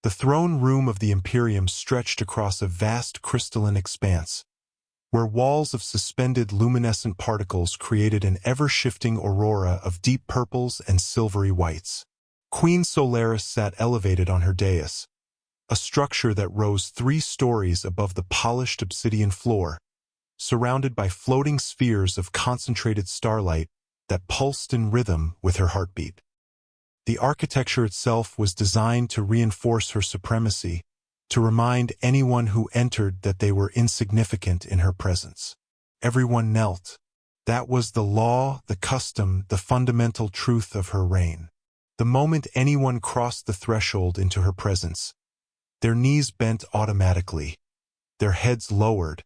The throne room of the Imperium stretched across a vast crystalline expanse, where walls of suspended luminescent particles created an ever-shifting aurora of deep purples and silvery whites. Queen Solaris sat elevated on her dais, a structure that rose 3 stories above the polished obsidian floor, surrounded by floating spheres of concentrated starlight that pulsed in rhythm with her heartbeat. The architecture itself was designed to reinforce her supremacy, to remind anyone who entered that they were insignificant in her presence. Everyone knelt. That was the law, the custom, the fundamental truth of her reign. The moment anyone crossed the threshold into her presence, their knees bent automatically, their heads lowered,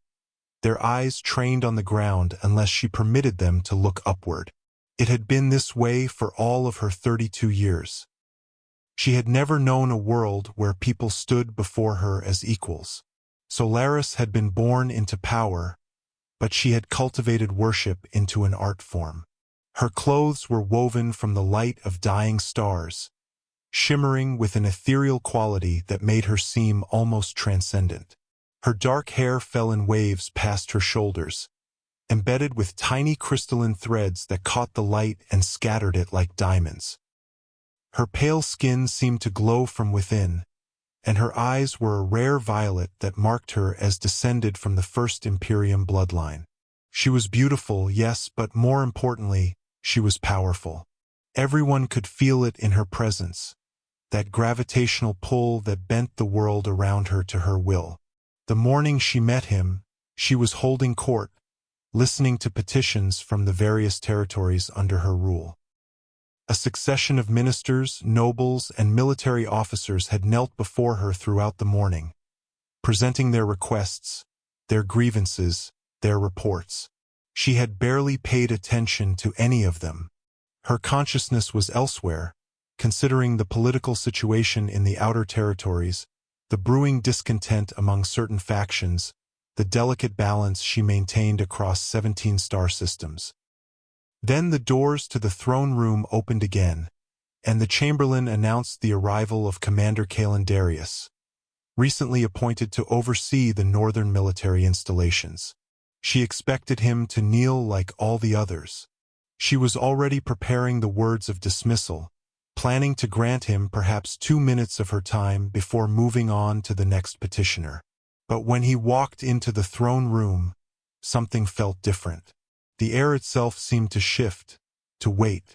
their eyes trained on the ground unless she permitted them to look upward. It had been this way for all of her 32 years. She had never known a world where people stood before her as equals. Solaris had been born into power, but she had cultivated worship into an art form. Her clothes were woven from the light of dying stars, shimmering with an ethereal quality that made her seem almost transcendent. Her dark hair fell in waves past her shoulders, embedded with tiny crystalline threads that caught the light and scattered it like diamonds. Her pale skin seemed to glow from within, and her eyes were a rare violet that marked her as descended from the first Imperium bloodline. She was beautiful, yes, but more importantly, she was powerful. Everyone could feel it in her presence, that gravitational pull that bent the world around her to her will. The morning she met him, she was holding court, listening to petitions from the various territories under her rule. A succession of ministers, nobles, and military officers had knelt before her throughout the morning, presenting their requests, their grievances, their reports. She had barely paid attention to any of them. Her consciousness was elsewhere, considering the political situation in the outer territories, the brewing discontent among certain factions, the delicate balance she maintained across 17 star systems. Then the doors to the throne room opened again, and the Chamberlain announced the arrival of Commander Darius, recently appointed to oversee the northern military installations. She expected him to kneel like all the others. She was already preparing the words of dismissal, planning to grant him perhaps 2 minutes of her time before moving on to the next petitioner. But when he walked into the throne room, something felt different. The air itself seemed to shift, to wait.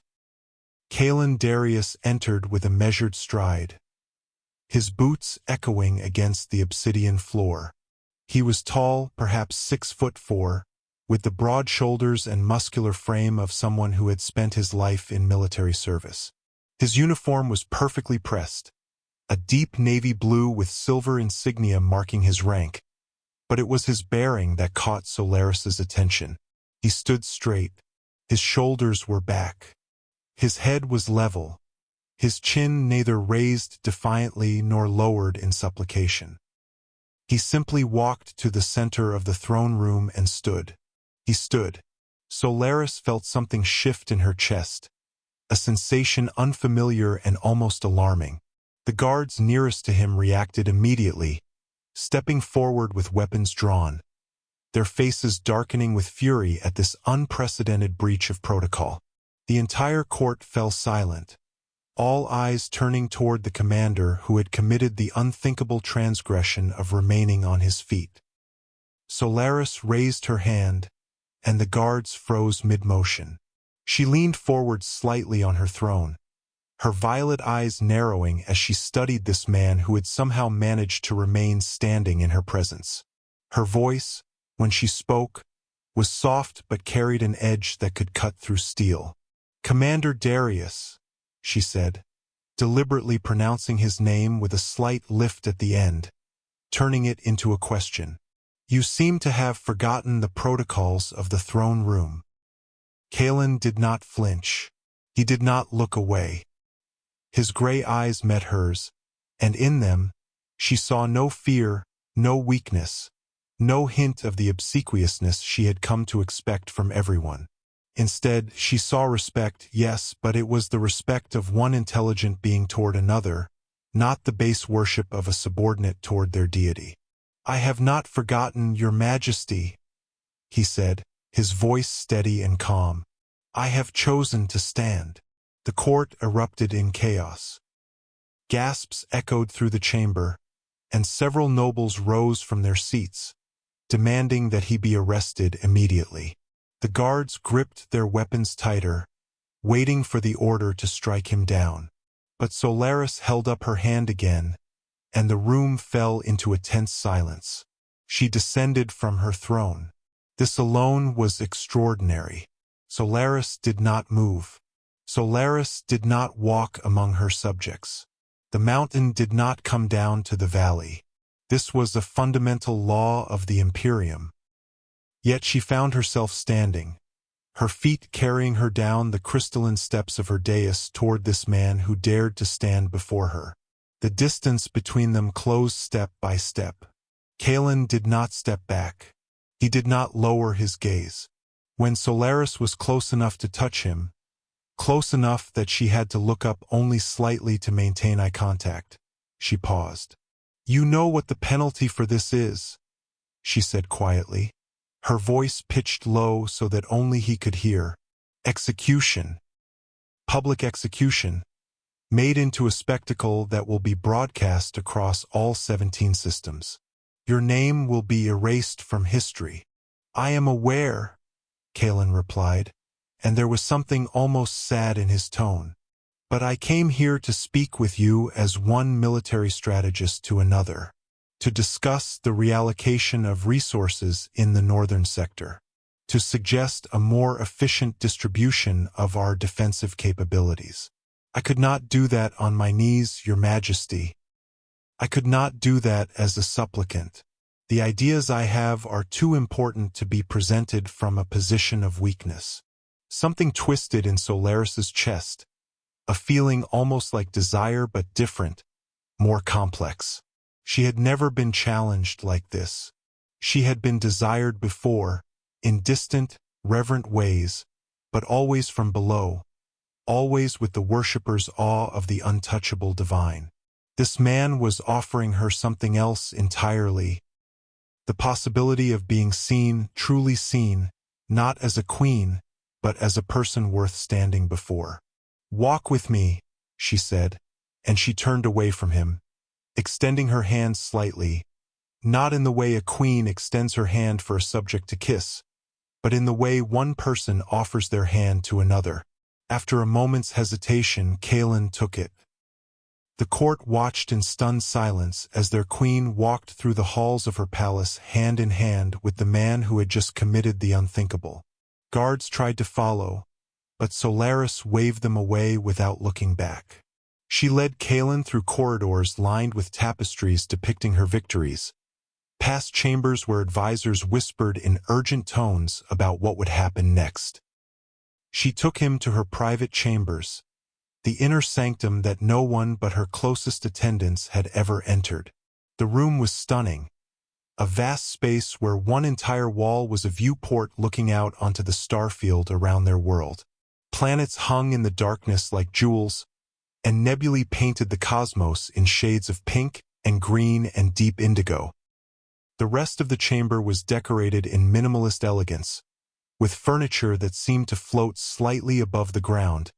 Darius entered with a measured stride, his boots echoing against the obsidian floor. He was tall, perhaps 6'4", with the broad shoulders and muscular frame of someone who had spent his life in military service. His uniform was perfectly pressed, a deep navy blue with silver insignia marking his rank, but it was his bearing that caught Solaris's attention. He stood straight, his shoulders were back, his head was level, his chin neither raised defiantly nor lowered in supplication. He simply walked to the center of the throne room and stood. He stood. Solaris felt something shift in her chest, a sensation unfamiliar and almost alarming. The guards nearest to him reacted immediately, stepping forward with weapons drawn, their faces darkening with fury at this unprecedented breach of protocol. The entire court fell silent, all eyes turning toward the commander who had committed the unthinkable transgression of remaining on his feet. Solaris raised her hand, and the guards froze mid-motion. She leaned forward slightly on her throne, her violet eyes narrowing as she studied this man who had somehow managed to remain standing in her presence. Her voice, when she spoke, was soft but carried an edge that could cut through steel. "Commander Darius," she said, deliberately pronouncing his name with a slight lift at the end, turning it into a question. "You seem to have forgotten the protocols of the throne room." Kalen did not flinch. He did not look away. His gray eyes met hers, and in them, she saw no fear, no weakness, no hint of the obsequiousness she had come to expect from everyone. Instead, she saw respect, yes, but it was the respect of one intelligent being toward another, not the base worship of a subordinate toward their deity. "I have not forgotten your majesty," he said, his voice steady and calm. "I have chosen to stand." The court erupted in chaos. Gasps echoed through the chamber, and several nobles rose from their seats, demanding that he be arrested immediately. The guards gripped their weapons tighter, waiting for the order to strike him down. But Solaris held up her hand again, and the room fell into a tense silence. She descended from her throne. This alone was extraordinary. Solaris did not move. Solaris did not walk among her subjects. The mountain did not come down to the valley. This was a fundamental law of the Imperium. Yet she found herself standing, her feet carrying her down the crystalline steps of her dais toward this man who dared to stand before her. The distance between them closed step by step. Kalen did not step back. He did not lower his gaze. When Solaris was close enough to touch him, close enough that she had to look up only slightly to maintain eye contact, she paused. "You know what the penalty for this is," she said quietly, her voice pitched low so that only he could hear. "Execution. Public execution, made into a spectacle that will be broadcast across all 17 systems. Your name will be erased from history." "I am aware," Kalen replied, and there was something almost sad in his tone. "But I came here to speak with you as one military strategist to another, to discuss the reallocation of resources in the northern sector, to suggest a more efficient distribution of our defensive capabilities. I could not do that on my knees, Your Majesty. I could not do that as a supplicant. The ideas I have are too important to be presented from a position of weakness." Something twisted in Solaris's chest, a feeling almost like desire but different, more complex. She had never been challenged like this. She had been desired before, in distant, reverent ways, but always from below, always with the worshipper's awe of the untouchable divine. This man was offering her something else entirely, the possibility of being seen, truly seen, not as a queen, but as a person worth standing before. "Walk with me," she said, and she turned away from him, extending her hand slightly, not in the way a queen extends her hand for a subject to kiss, but in the way one person offers their hand to another. After a moment's hesitation, Kalen took it. The court watched in stunned silence as their queen walked through the halls of her palace hand in hand with the man who had just committed the unthinkable. Guards tried to follow, but Solaris waved them away without looking back. She led Kalen through corridors lined with tapestries depicting her victories, past chambers where advisors whispered in urgent tones about what would happen next. She took him to her private chambers, the inner sanctum that no one but her closest attendants had ever entered. The room was stunning, a vast space where one entire wall was a viewport looking out onto the starfield around their world. Planets hung in the darkness like jewels, and nebulae painted the cosmos in shades of pink and green and deep indigo. The rest of the chamber was decorated in minimalist elegance, with furniture that seemed to float slightly above the ground,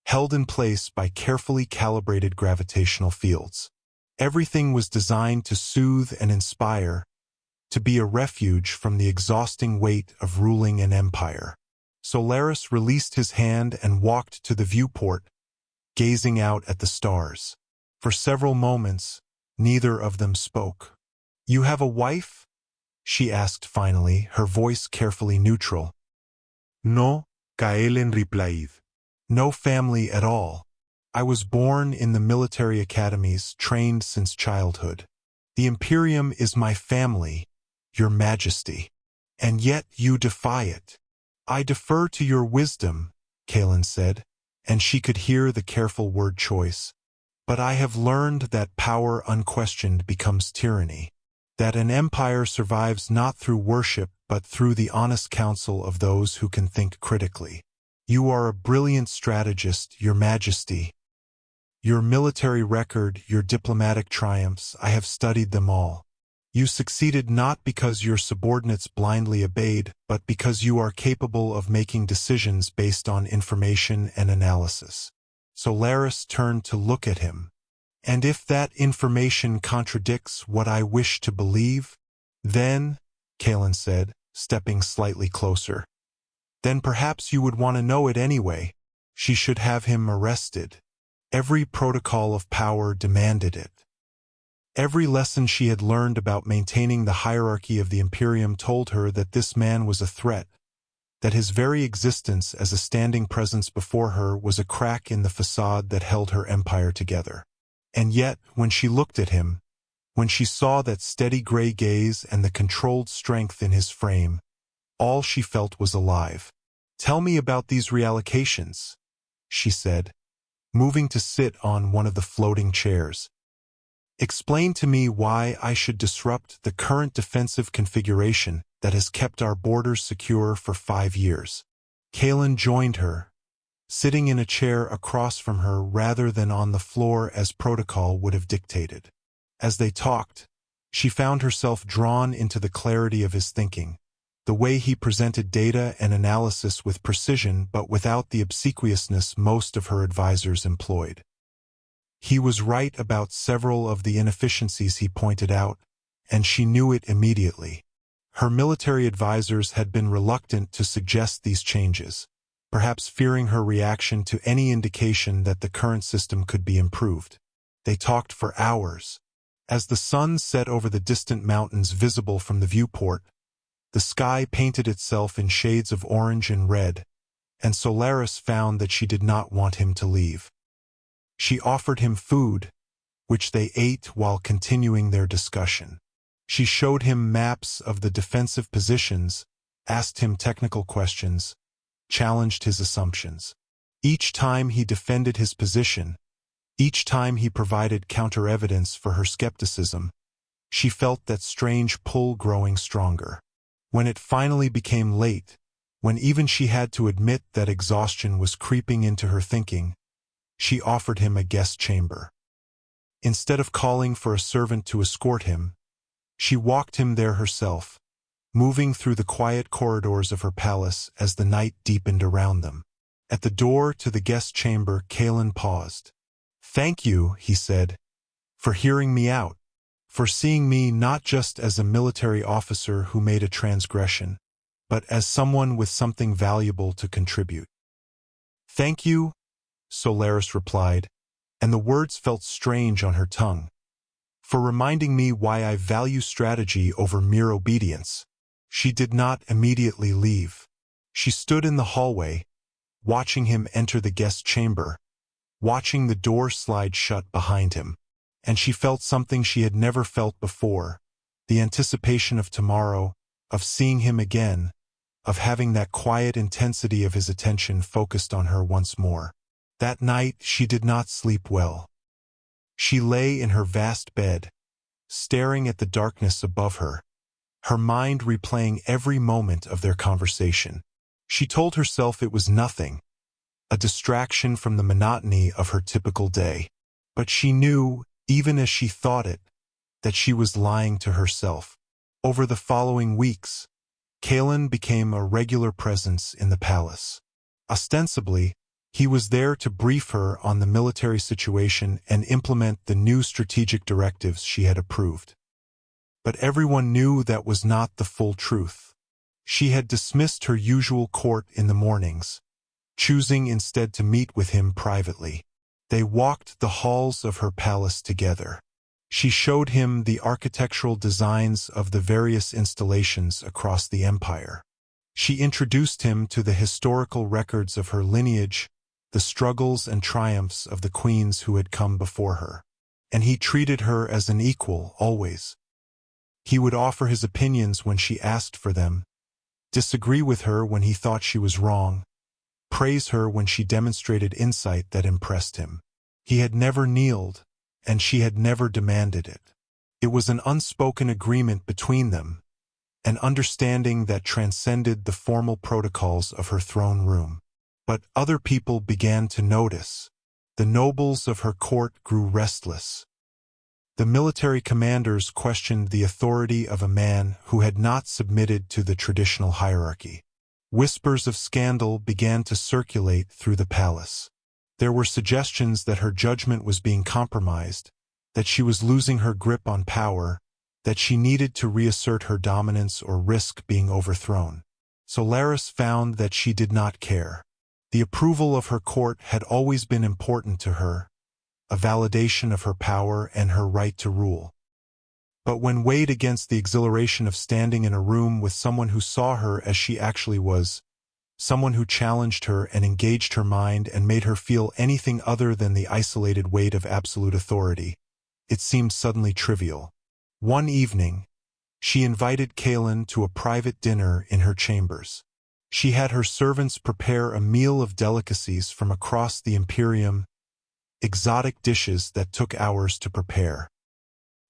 held in place by carefully calibrated gravitational fields. Everything was designed to soothe and inspire, to be a refuge from the exhausting weight of ruling an empire. Solaris released his hand and walked to the viewport, gazing out at the stars. For several moments, neither of them spoke. "You have a wife?" she asked finally, her voice carefully neutral. "No," Kaelen replied. "No family at all. I was born in the military academies, trained since childhood. The Imperium is my family, Your Majesty. And yet you defy it." "I defer to your wisdom," Kalen said, and she could hear the careful word choice. "But I have learned that power unquestioned becomes tyranny, that an empire survives not through worship but through the honest counsel of those who can think critically. You are a brilliant strategist, Your Majesty." Your military record, your diplomatic triumphs, I have studied them all. You succeeded not because your subordinates blindly obeyed, but because you are capable of making decisions based on information and analysis. Solaris turned to look at him. And if that information contradicts what I wish to believe, then, Kalen said, stepping slightly closer, then perhaps you would want to know it anyway. She should have him arrested. Every protocol of power demanded it. Every lesson she had learned about maintaining the hierarchy of the Imperium told her that this man was a threat, that his very existence as a standing presence before her was a crack in the facade that held her empire together. And yet, when she looked at him, when she saw that steady gray gaze and the controlled strength in his frame, all she felt was alive. "Tell me about these reallocations," she said, moving to sit on one of the floating chairs. "Explain to me why I should disrupt the current defensive configuration that has kept our borders secure for 5 years. Kalen joined her, sitting in a chair across from her rather than on the floor as protocol would have dictated. As they talked, she found herself drawn into the clarity of his thinking, the way he presented data and analysis with precision but without the obsequiousness most of her advisors employed. He was right about several of the inefficiencies he pointed out, and she knew it immediately. Her military advisors had been reluctant to suggest these changes, perhaps fearing her reaction to any indication that the current system could be improved. They talked for hours. As the sun set over the distant mountains visible from the viewport, the sky painted itself in shades of orange and red, and Solaris found that she did not want him to leave. She offered him food, which they ate while continuing their discussion. She showed him maps of the defensive positions, asked him technical questions, challenged his assumptions. Each time he defended his position, each time he provided counter-evidence for her skepticism, she felt that strange pull growing stronger. When it finally became late, when even she had to admit that exhaustion was creeping into her thinking, she offered him a guest chamber. Instead of calling for a servant to escort him, she walked him there herself, moving through the quiet corridors of her palace as the night deepened around them. At the door to the guest chamber, Kalen paused. "Thank you," he said, "for hearing me out, for seeing me not just as a military officer who made a transgression, but as someone with something valuable to contribute." "Thank you," Solaris replied, and the words felt strange on her tongue, "for reminding me why I value strategy over mere obedience." She did not immediately leave. She stood in the hallway, watching him enter the guest chamber, watching the door slide shut behind him. And she felt something she had never felt before, the anticipation of tomorrow, of seeing him again, of having that quiet intensity of his attention focused on her once more. That night she did not sleep well. She lay in her vast bed, staring at the darkness above her, her mind replaying every moment of their conversation. She told herself it was nothing, a distraction from the monotony of her typical day. But she knew, even as she thought it, that she was lying to herself. Over the following weeks, Kalen became a regular presence in the palace. Ostensibly, he was there to brief her on the military situation and implement the new strategic directives she had approved. But everyone knew that was not the full truth. She had dismissed her usual court in the mornings, choosing instead to meet with him privately. They walked the halls of her palace together. She showed him the architectural designs of the various installations across the empire. She introduced him to the historical records of her lineage, the struggles and triumphs of the queens who had come before her. And he treated her as an equal, always. He would offer his opinions when she asked for them, disagree with her when he thought she was wrong, praise her when she demonstrated insight that impressed him. He had never kneeled, and she had never demanded it. It was an unspoken agreement between them, an understanding that transcended the formal protocols of her throne room. But other people began to notice. The nobles of her court grew restless. The military commanders questioned the authority of a man who had not submitted to the traditional hierarchy. Whispers of scandal began to circulate through the palace. There were suggestions that her judgment was being compromised, that she was losing her grip on power, that she needed to reassert her dominance or risk being overthrown. Solaris found that she did not care. The approval of her court had always been important to her, a validation of her power and her right to rule. But when weighed against the exhilaration of standing in a room with someone who saw her as she actually was, someone who challenged her and engaged her mind and made her feel anything other than the isolated weight of absolute authority, it seemed suddenly trivial. One evening, she invited Kalen to a private dinner in her chambers. She had her servants prepare a meal of delicacies from across the Imperium, exotic dishes that took hours to prepare.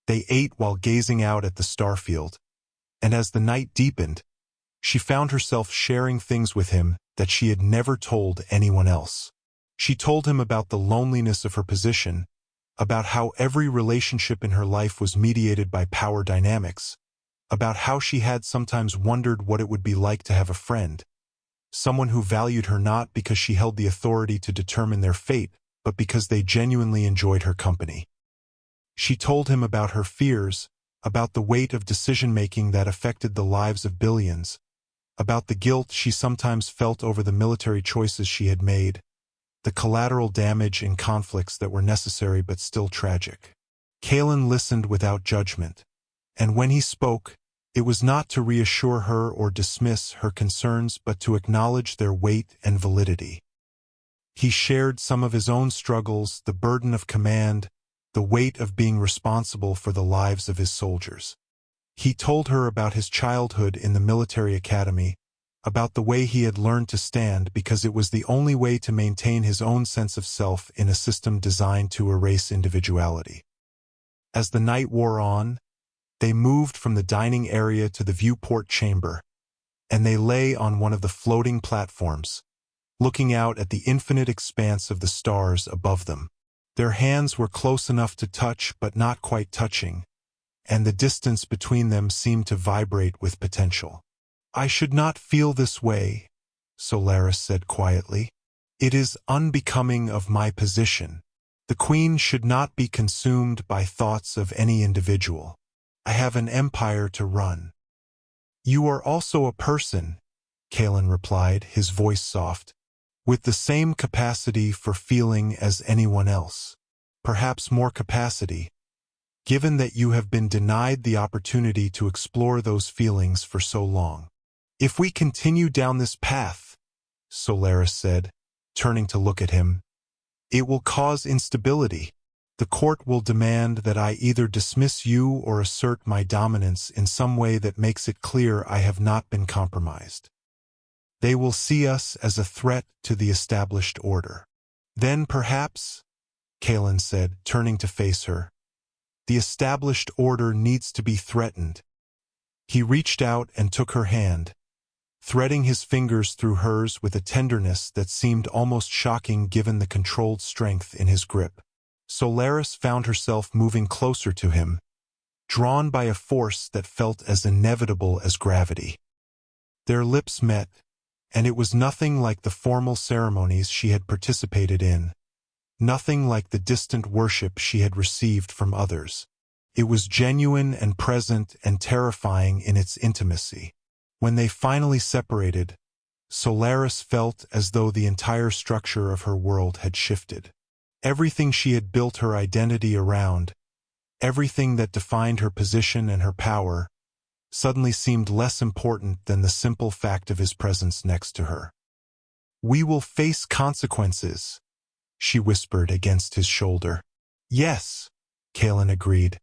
They ate while gazing out at the starfield, and as the night deepened, she found herself sharing things with him that she had never told anyone else. She told him about the loneliness of her position, about how every relationship in her life was mediated by power dynamics, about how she had sometimes wondered what it would be like to have a friend, someone who valued her not because she held the authority to determine their fate, but because they genuinely enjoyed her company. She told him about her fears, about the weight of decision-making that affected the lives of billions, about the guilt she sometimes felt over the military choices she had made, the collateral damage in conflicts that were necessary but still tragic. Kalen listened without judgment, and when he spoke, it was not to reassure her or dismiss her concerns but to acknowledge their weight and validity. He shared some of his own struggles, the burden of command, the weight of being responsible for the lives of his soldiers. He told her about his childhood in the military academy, about the way he had learned to stand because it was the only way to maintain his own sense of self in a system designed to erase individuality. As the night wore on, they moved from the dining area to the viewport chamber, and they lay on one of the floating platforms, looking out at the infinite expanse of the stars above them. Their hands were close enough to touch but not quite touching, and the distance between them seemed to vibrate with potential. "I should not feel this way," Solaris said quietly. "It is unbecoming of my position. The Queen should not be consumed by thoughts of any individual. I have an empire to run." "You are also a person," Kalen replied, his voice soft, "with the same capacity for feeling as anyone else. Perhaps more capacity, given that you have been denied the opportunity to explore those feelings for so long. If we continue down this path," Solaris said, turning to look at him, "it will cause instability. The court will demand that I either dismiss you or assert my dominance in some way that makes it clear I have not been compromised. They will see us as a threat to the established order. Then perhaps," Kalen said, turning to face her, "the established order needs to be threatened." He reached out and took her hand, threading his fingers through hers with a tenderness that seemed almost shocking given the controlled strength in his grip. Solaris found herself moving closer to him, drawn by a force that felt as inevitable as gravity. Their lips met, and it was nothing like the formal ceremonies she had participated in, nothing like the distant worship she had received from others. It was genuine and present and terrifying in its intimacy. When they finally separated, Solaris felt as though the entire structure of her world had shifted. Everything she had built her identity around, everything that defined her position and her power, suddenly seemed less important than the simple fact of his presence next to her. "We will face consequences," she whispered against his shoulder. "Yes," Kalen agreed,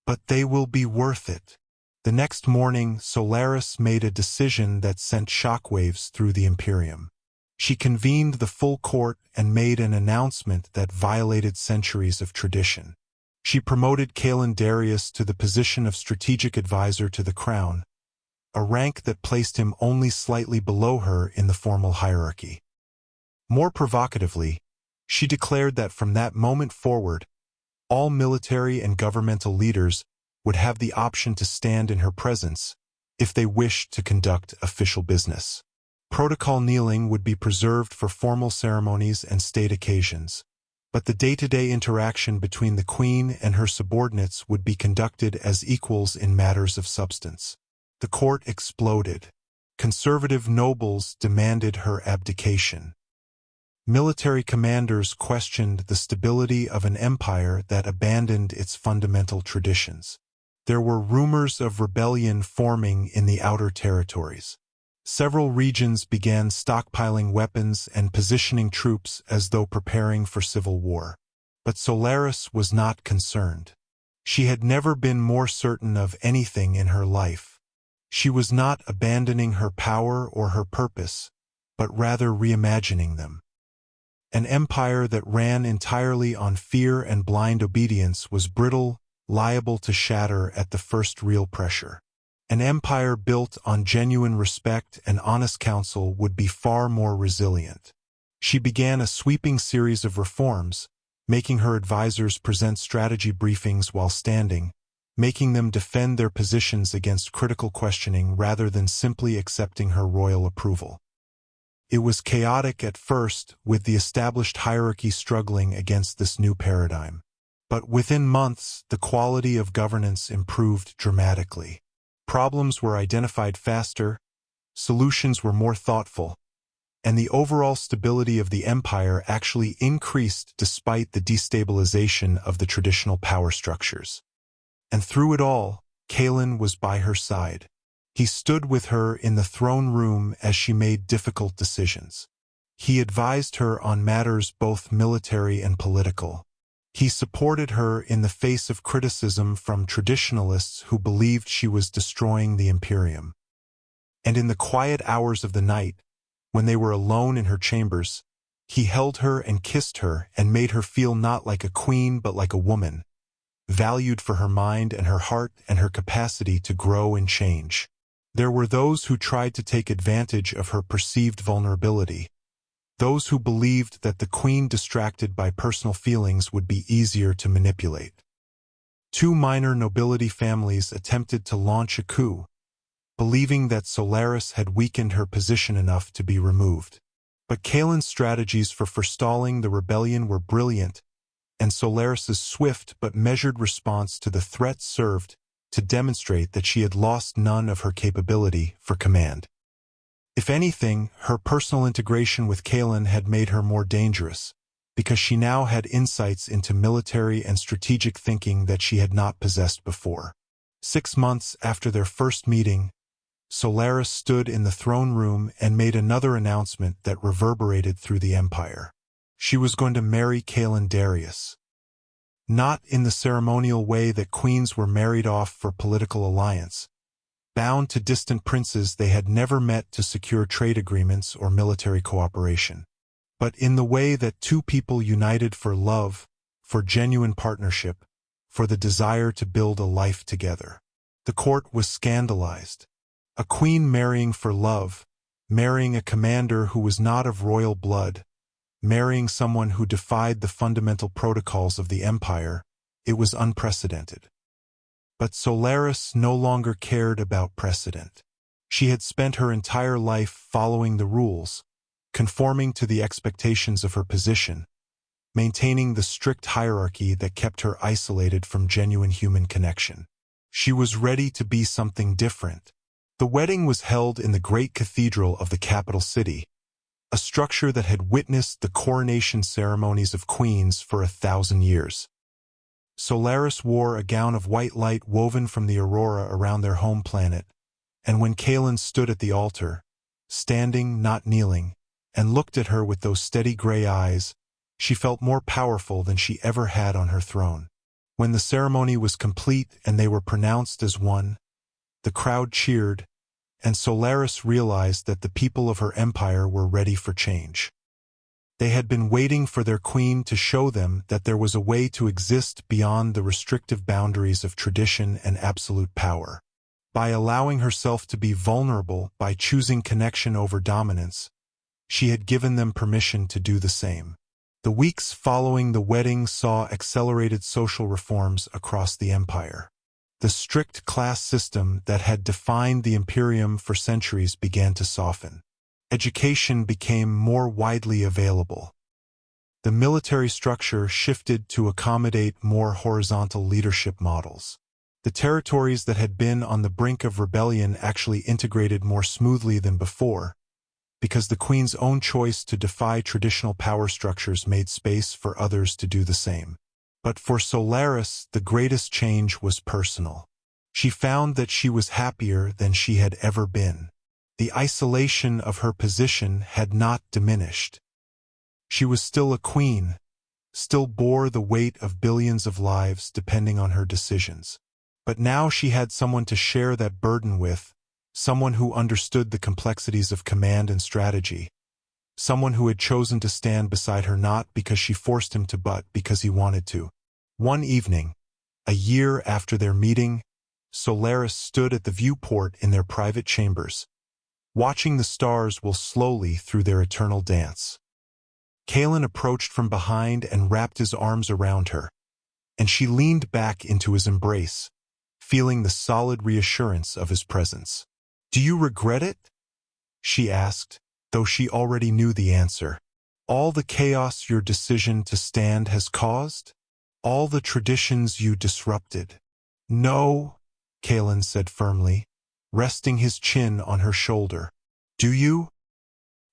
"but they will be worth it." The next morning, Solaris made a decision that sent shockwaves through the Imperium. She convened the full court and made an announcement that violated centuries of tradition. She promoted Kalen Darius to the position of strategic advisor to the crown, a rank that placed him only slightly below her in the formal hierarchy. More provocatively, She declared that from that moment forward, all military and governmental leaders would have the option to stand in her presence if they wished to conduct official business. Protocol kneeling would be preserved for formal ceremonies and state occasions, but the day-to-day interaction between the queen and her subordinates would be conducted as equals in matters of substance. The court exploded. Conservative nobles demanded her abdication. Military commanders questioned the stability of an empire that abandoned its fundamental traditions. There were rumors of rebellion forming in the outer territories. Several regions began stockpiling weapons and positioning troops as though preparing for civil war. But Solaris was not concerned. She had never been more certain of anything in her life. She was not abandoning her power or her purpose, but rather reimagining them. An empire that ran entirely on fear and blind obedience was brittle, liable to shatter at the first real pressure. An empire built on genuine respect and honest counsel would be far more resilient. She began a sweeping series of reforms, making her advisors present strategy briefings while standing, making them defend their positions against critical questioning rather than simply accepting her royal approval. It was chaotic at first, with the established hierarchy struggling against this new paradigm. But within months, the quality of governance improved dramatically. Problems were identified faster, solutions were more thoughtful, and the overall stability of the empire actually increased despite the destabilization of the traditional power structures. And through it all, Kalen was by her side. He stood with her in the throne room as she made difficult decisions. He advised her on matters both military and political. He supported her in the face of criticism from traditionalists who believed she was destroying the imperium. And in the quiet hours of the night, when they were alone in her chambers, he held her and kissed her and made her feel not like a queen but like a woman, valued for her mind and her heart and her capacity to grow and change. There were those who tried to take advantage of her perceived vulnerability, those who believed that the queen distracted by personal feelings would be easier to manipulate. Two minor nobility families attempted to launch a coup, believing that Solaris had weakened her position enough to be removed. But Kalen's strategies for forestalling the rebellion were brilliant, and Solaris's swift but measured response to the threat served to demonstrate that she had lost none of her capability for command. If anything, her personal integration with Kalen had made her more dangerous, because she now had insights into military and strategic thinking that she had not possessed before. 6 months after their first meeting, Solaris stood in the throne room and made another announcement that reverberated through the empire. She was going to marry Kalen Darius. Not in the ceremonial way that queens were married off for political alliance, bound to distant princes they had never met to secure trade agreements or military cooperation, but in the way that two people united for love, for genuine partnership, for the desire to build a life together. The court was scandalized. A queen marrying for love, marrying a commander who was not of royal blood, marrying someone who defied the fundamental protocols of the empire, it was unprecedented. But Solaris no longer cared about precedent. She had spent her entire life following the rules, conforming to the expectations of her position, maintaining the strict hierarchy that kept her isolated from genuine human connection. She was ready to be something different. The wedding was held in the great cathedral of the capital city, a structure that had witnessed the coronation ceremonies of queens for 1,000 years. Solaris wore a gown of white light woven from the aurora around their home planet, and when Kalen stood at the altar, standing, not kneeling, and looked at her with those steady gray eyes, she felt more powerful than she ever had on her throne. When the ceremony was complete and they were pronounced as one, the crowd cheered, and Solaris realized that the people of her empire were ready for change. They had been waiting for their queen to show them that there was a way to exist beyond the restrictive boundaries of tradition and absolute power. By allowing herself to be vulnerable, by choosing connection over dominance, she had given them permission to do the same. The weeks following the wedding saw accelerated social reforms across the empire. The strict class system that had defined the Imperium for centuries began to soften. Education became more widely available. The military structure shifted to accommodate more horizontal leadership models. The territories that had been on the brink of rebellion actually integrated more smoothly than before, because the Queen's own choice to defy traditional power structures made space for others to do the same. But for Solaris, the greatest change was personal. She found that she was happier than she had ever been. The isolation of her position had not diminished. She was still a queen, still bore the weight of billions of lives depending on her decisions. But now she had someone to share that burden with, someone who understood the complexities of command and strategy, someone who had chosen to stand beside her not because she forced him to but because he wanted to. One evening, a year after their meeting, Solaris stood at the viewport in their private chambers, watching the stars whirl slowly through their eternal dance. Kalen approached from behind and wrapped his arms around her, and she leaned back into his embrace, feeling the solid reassurance of his presence. "Do you regret it?" she asked, though she already knew the answer. "All the chaos your decision to stand has caused? All the traditions you disrupted?" "No," Kalen said firmly, resting his chin on her shoulder. "Do you?"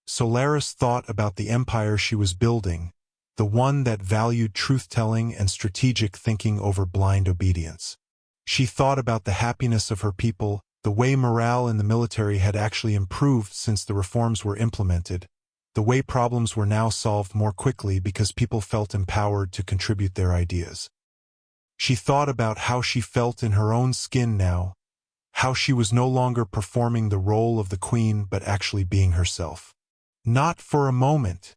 Solaris thought about the empire she was building, the one that valued truth-telling and strategic thinking over blind obedience. She thought about the happiness of her people, the way morale in the military had actually improved since the reforms were implemented, the way problems were now solved more quickly because people felt empowered to contribute their ideas. She thought about how she felt in her own skin now, how she was no longer performing the role of the queen but actually being herself. "Not for a moment,"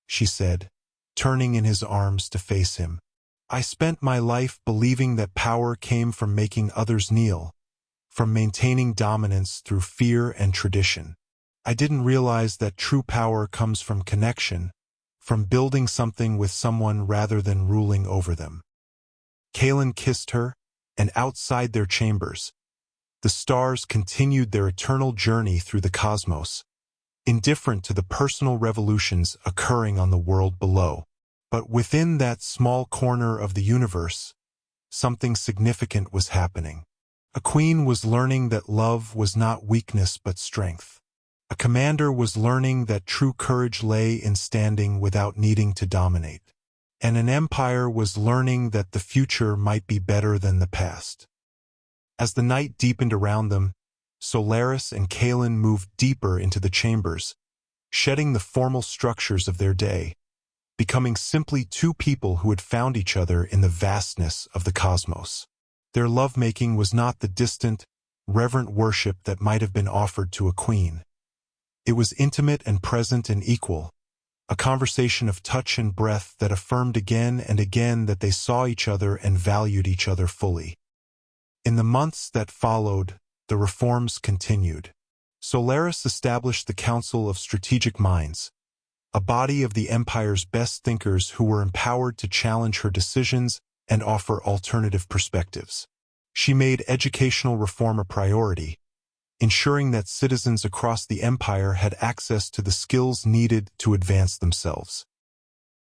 she said, turning in his arms to face him. "I spent my life believing that power came from making others kneel, from maintaining dominance through fear and tradition. I didn't realize that true power comes from connection, from building something with someone rather than ruling over them." Kalen kissed her, and outside their chambers, the stars continued their eternal journey through the cosmos, indifferent to the personal revolutions occurring on the world below. But within that small corner of the universe, something significant was happening. A queen was learning that love was not weakness but strength. A commander was learning that true courage lay in standing without needing to dominate. And an empire was learning that the future might be better than the past. As the night deepened around them, Solaris and Kalen moved deeper into the chambers, shedding the formal structures of their day, becoming simply two people who had found each other in the vastness of the cosmos. Their lovemaking was not the distant, reverent worship that might have been offered to a queen. It was intimate and present and equal, a conversation of touch and breath that affirmed again and again that they saw each other and valued each other fully. In the months that followed, the reforms continued. Solaris established the Council of Strategic Minds, a body of the Empire's best thinkers who were empowered to challenge her decisions and offer alternative perspectives. She made educational reform a priority, ensuring that citizens across the Empire had access to the skills needed to advance themselves.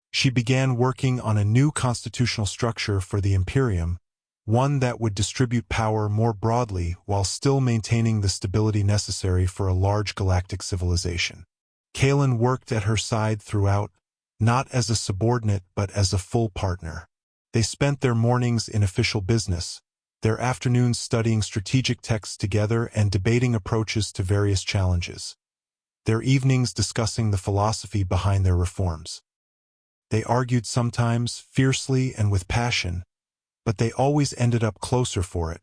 She began working on a new constitutional structure for the Imperium, one that would distribute power more broadly while still maintaining the stability necessary for a large galactic civilization. Kalen worked at her side throughout, not as a subordinate but as a full partner. They spent their mornings in official business, their afternoons studying strategic texts together and debating approaches to various challenges, their evenings discussing the philosophy behind their reforms. They argued sometimes fiercely and with passion, but they always ended up closer for it,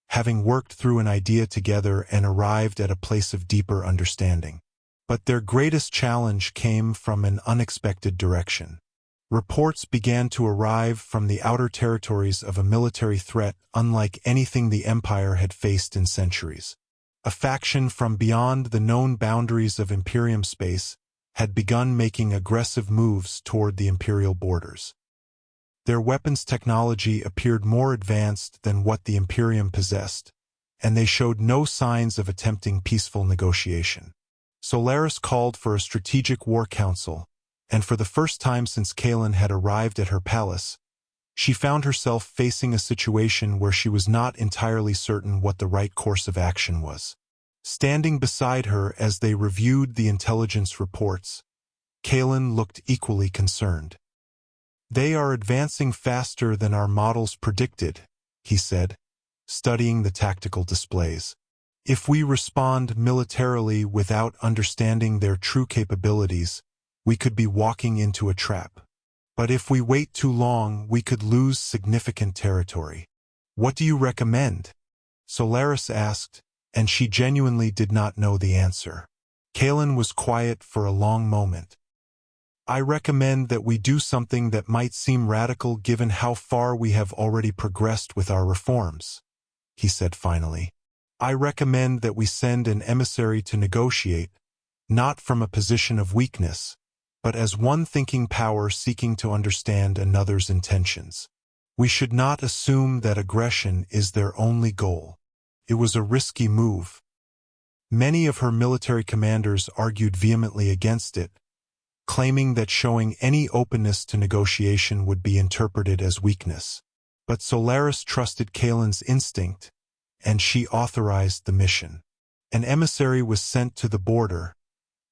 having worked through an idea together and arrived at a place of deeper understanding. But their greatest challenge came from an unexpected direction. Reports began to arrive from the outer territories of a military threat unlike anything the Empire had faced in centuries. A faction from beyond the known boundaries of Imperium space had begun making aggressive moves toward the imperial borders. Their weapons technology appeared more advanced than what the Imperium possessed, and they showed no signs of attempting peaceful negotiation. Solaris called for a strategic war council, and for the first time since Kaelin had arrived at her palace, she found herself facing a situation where she was not entirely certain what the right course of action was. Standing beside her as they reviewed the intelligence reports, Kaelin looked equally concerned. "They are advancing faster than our models predicted," he said, studying the tactical displays. "If we respond militarily without understanding their true capabilities, we could be walking into a trap. But if we wait too long, we could lose significant territory." "What do you recommend?" Solaris asked, and she genuinely did not know the answer. Kaelin was quiet for a long moment. "I recommend that we do something that might seem radical given how far we have already progressed with our reforms," he said finally. "I recommend that we send an emissary to negotiate, not from a position of weakness, but as one thinking power seeking to understand another's intentions. We should not assume that aggression is their only goal." It was a risky move. Many of her military commanders argued vehemently against it, claiming that showing any openness to negotiation would be interpreted as weakness. But Solaris trusted Kaelin's instinct, and she authorized the mission. An emissary was sent to the border,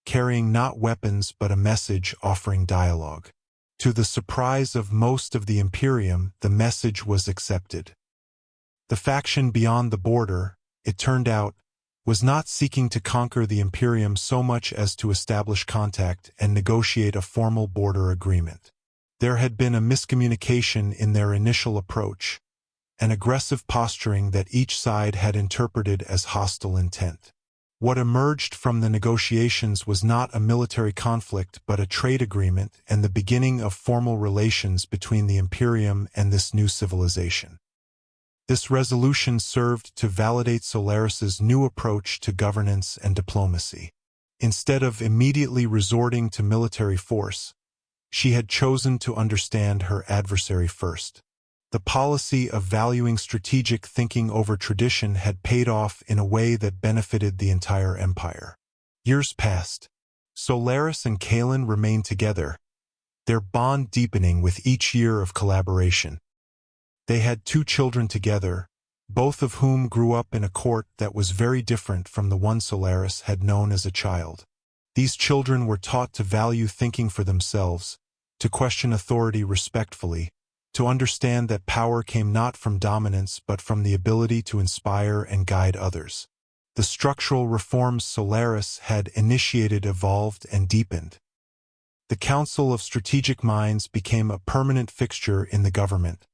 carrying not weapons but a message offering dialogue. To the surprise of most of the Imperium, the message was accepted. The faction beyond the border, it turned out, was not seeking to conquer the Imperium so much as to establish contact and negotiate a formal border agreement. There had been a miscommunication in their initial approach, an aggressive posturing that each side had interpreted as hostile intent. What emerged from the negotiations was not a military conflict but a trade agreement and the beginning of formal relations between the Imperium and this new civilization. This resolution served to validate Solaris's new approach to governance and diplomacy. Instead of immediately resorting to military force, she had chosen to understand her adversary first. The policy of valuing strategic thinking over tradition had paid off in a way that benefited the entire empire. Years passed. Solaris and Kaelin remained together, their bond deepening with each year of collaboration. They had 2 children together, both of whom grew up in a court that was very different from the one Solaris had known as a child. These children were taught to value thinking for themselves, to question authority respectfully, to understand that power came not from dominance but from the ability to inspire and guide others. The structural reforms Solaris had initiated evolved and deepened. The Council of Strategic Minds became a permanent fixture in the government,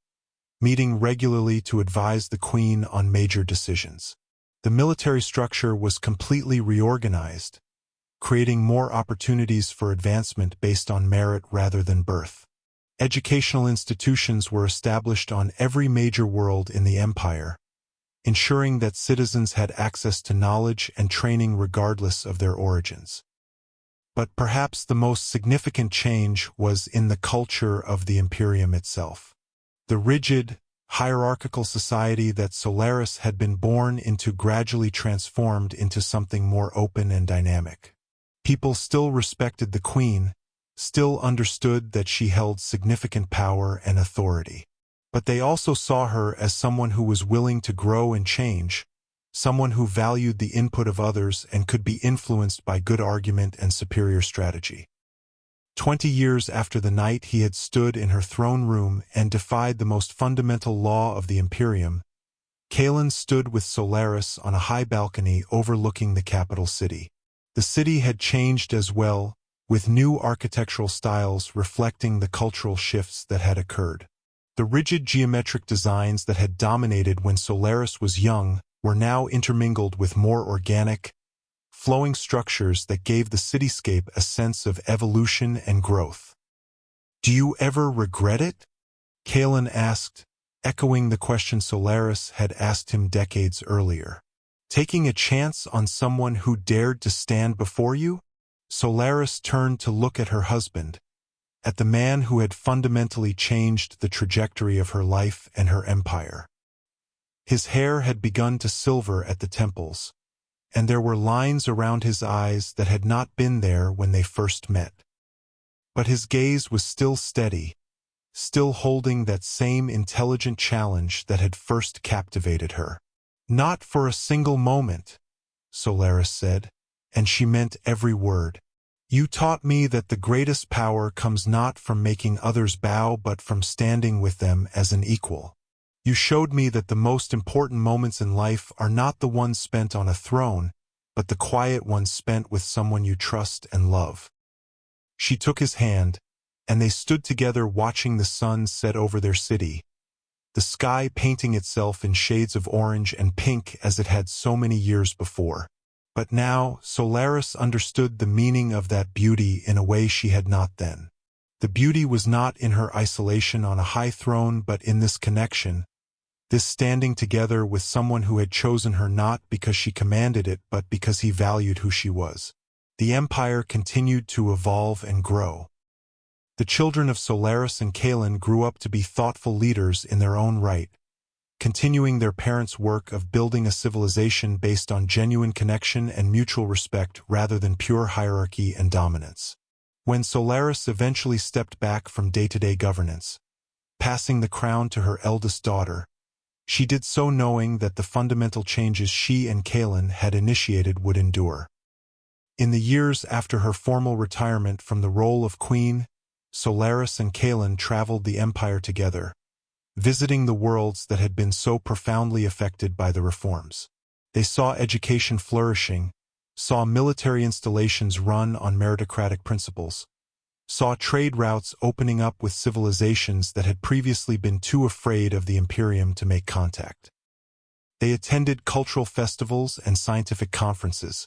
meeting regularly to advise the Queen on major decisions. The military structure was completely reorganized, creating more opportunities for advancement based on merit rather than birth. Educational institutions were established on every major world in the empire, ensuring that citizens had access to knowledge and training regardless of their origins. But perhaps the most significant change was in the culture of the Imperium itself. The rigid, hierarchical society that Solaris had been born into gradually transformed into something more open and dynamic. People still respected the Queen, still understood that she held significant power and authority. But they also saw her as someone who was willing to grow and change, someone who valued the input of others and could be influenced by good argument and superior strategy. 20 years after the night he had stood in her throne room and defied the most fundamental law of the Imperium, Kaelin stood with Solaris on a high balcony overlooking the capital city. The city had changed as well, with new architectural styles reflecting the cultural shifts that had occurred. The rigid geometric designs that had dominated when Solaris was young were now intermingled with more organic, flowing structures that gave the cityscape a sense of evolution and growth. "Do you ever regret it?" Kaelin asked, echoing the question Solaris had asked him decades earlier. "Taking a chance on someone who dared to stand before you?" Solaris turned to look at her husband, at the man who had fundamentally changed the trajectory of her life and her empire. His hair had begun to silver at the temples, and there were lines around his eyes that had not been there when they first met. But his gaze was still steady, still holding that same intelligent challenge that had first captivated her. "Not for a single moment," Solaris said, and she meant every word. "You taught me that the greatest power comes not from making others bow but from standing with them as an equal. You showed me that the most important moments in life are not the ones spent on a throne, but the quiet ones spent with someone you trust and love." She took his hand, and they stood together watching the sun set over their city, the sky painting itself in shades of orange and pink as it had so many years before. But now Solaris understood the meaning of that beauty in a way she had not then. The beauty was not in her isolation on a high throne but in this connection, this standing together with someone who had chosen her not because she commanded it but because he valued who she was. The empire continued to evolve and grow. The children of Solaris and Kalen grew up to be thoughtful leaders in their own right, continuing their parents' work of building a civilization based on genuine connection and mutual respect rather than pure hierarchy and dominance. When Solaris eventually stepped back from day-to-day governance, passing the crown to her eldest daughter, she did so knowing that the fundamental changes she and Kalen had initiated would endure. In the years after her formal retirement from the role of queen, Solaris and Kalen traveled the empire together, visiting the worlds that had been so profoundly affected by the reforms. They saw education flourishing, saw military installations run on meritocratic principles, saw trade routes opening up with civilizations that had previously been too afraid of the Imperium to make contact. They attended cultural festivals and scientific conferences,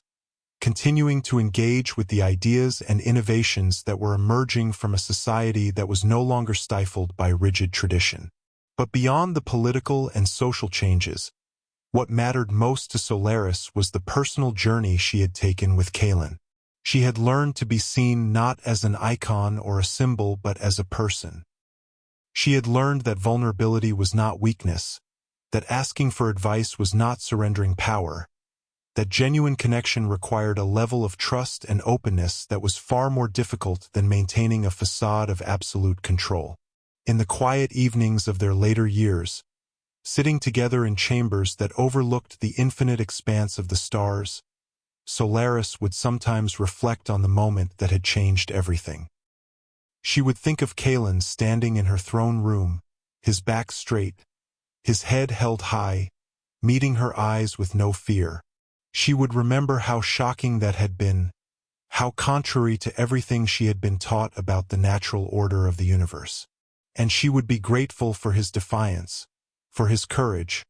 continuing to engage with the ideas and innovations that were emerging from a society that was no longer stifled by rigid tradition. But beyond the political and social changes, what mattered most to Solaris was the personal journey she had taken with Kalen. She had learned to be seen not as an icon or a symbol but as a person. She had learned that vulnerability was not weakness, that asking for advice was not surrendering power, that genuine connection required a level of trust and openness that was far more difficult than maintaining a facade of absolute control. In the quiet evenings of their later years, sitting together in chambers that overlooked the infinite expanse of the stars, Solaris would sometimes reflect on the moment that had changed everything. She would think of Kalen standing in her throne room, his back straight, his head held high, meeting her eyes with no fear. She would remember how shocking that had been, how contrary to everything she had been taught about the natural order of the universe. And she would be grateful for his defiance, for his courage,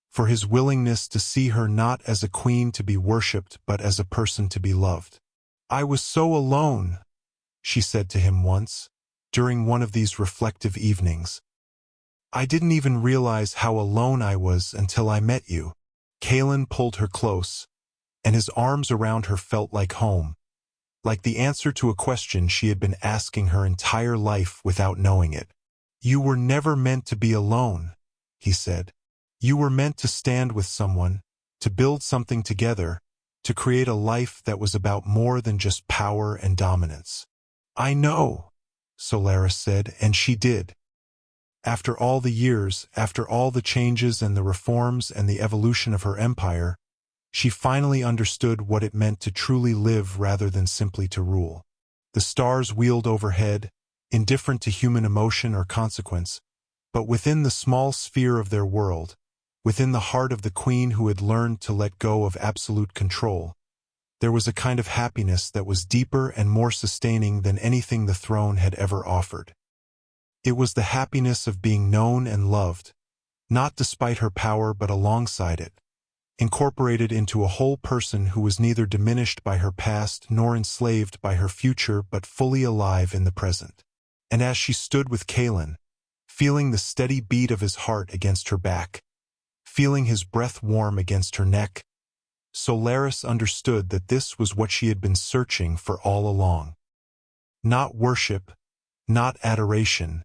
for his willingness to see her not as a queen to be worshipped but as a person to be loved. "I was so alone," she said to him once, during one of these reflective evenings. "I didn't even realize how alone I was until I met you." Kalen pulled her close, and his arms around her felt like home, like the answer to a question she had been asking her entire life without knowing it. "You were never meant to be alone," he said. "You were meant to stand with someone, to build something together, to create a life that was about more than just power and dominance." "I know," Solaris said, and she did. After all the years, after all the changes and the reforms and the evolution of her empire, she finally understood what it meant to truly live rather than simply to rule. The stars wheeled overhead, indifferent to human emotion or consequence, but within the small sphere of their world, within the heart of the queen who had learned to let go of absolute control, there was a kind of happiness that was deeper and more sustaining than anything the throne had ever offered. It was the happiness of being known and loved, not despite her power but alongside it, incorporated into a whole person who was neither diminished by her past nor enslaved by her future but fully alive in the present. And as she stood with Kalen, feeling the steady beat of his heart against her back, feeling his breath warm against her neck, Solaris understood that this was what she had been searching for all along. Not worship, not adoration,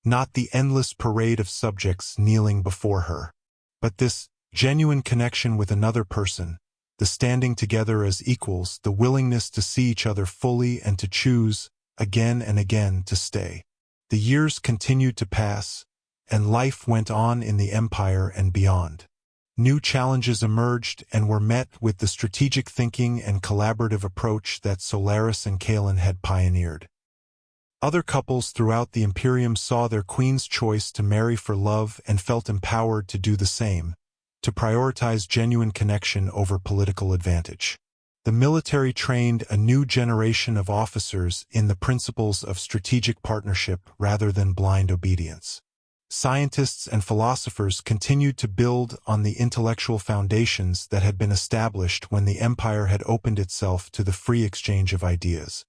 not the endless parade of subjects kneeling before her, but this genuine connection with another person, the standing together as equals, the willingness to see each other fully and to choose, again and again, to stay. The years continued to pass, and life went on in the Empire and beyond. New challenges emerged and were met with the strategic thinking and collaborative approach that Solaris and Kalen had pioneered. Other couples throughout the Imperium saw their queen's choice to marry for love and felt empowered to do the same, to prioritize genuine connection over political advantage. The military trained a new generation of officers in the principles of strategic partnership rather than blind obedience. Scientists and philosophers continued to build on the intellectual foundations that had been established when the Empire had opened itself to the free exchange of ideas.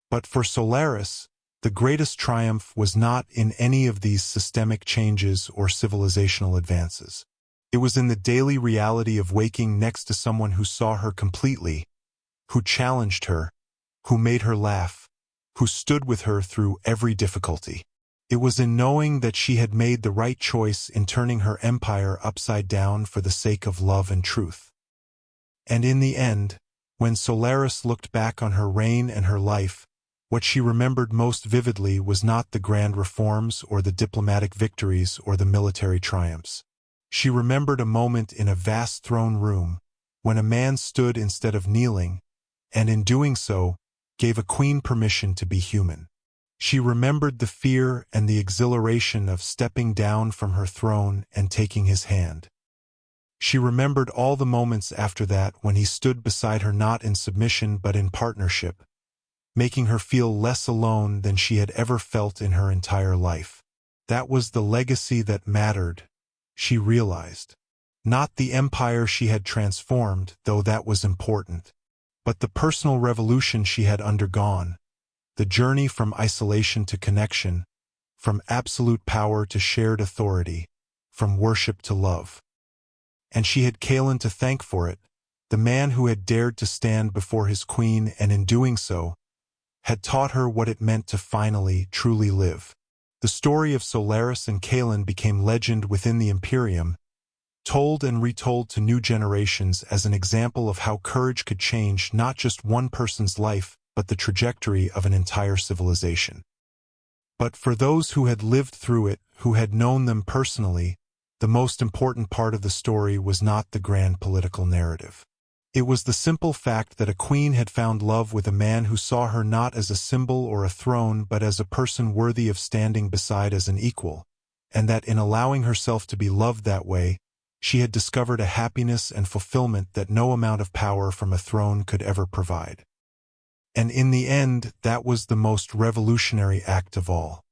But for Solaris, the greatest triumph was not in any of these systemic changes or civilizational advances. It was in the daily reality of waking next to someone who saw her completely, who challenged her, who made her laugh, who stood with her through every difficulty. It was in knowing that she had made the right choice in turning her empire upside down for the sake of love and truth. And in the end, when Solaris looked back on her reign and her life, what she remembered most vividly was not the grand reforms or the diplomatic victories or the military triumphs. She remembered a moment in a vast throne room, when a man stood instead of kneeling, and in doing so, gave a queen permission to be human. She remembered the fear and the exhilaration of stepping down from her throne and taking his hand. She remembered all the moments after that when he stood beside her not in submission but in partnership, making her feel less alone than she had ever felt in her entire life. That was the legacy that mattered, she realized. Not the empire she had transformed, though that was important, but the personal revolution she had undergone. The journey from isolation to connection, from absolute power to shared authority, from worship to love. And she had Kalen to thank for it, the man who had dared to stand before his queen and in doing so, had taught her what it meant to finally, truly live. The story of Solaris and Kalen became legend within the Imperium, told and retold to new generations as an example of how courage could change not just one person's life, but the trajectory of an entire civilization. But for those who had lived through it, who had known them personally, the most important part of the story was not the grand political narrative. It was the simple fact that a queen had found love with a man who saw her not as a symbol or a throne but as a person worthy of standing beside as an equal, and that in allowing herself to be loved that way, she had discovered a happiness and fulfillment that no amount of power from a throne could ever provide. And in the end, that was the most revolutionary act of all.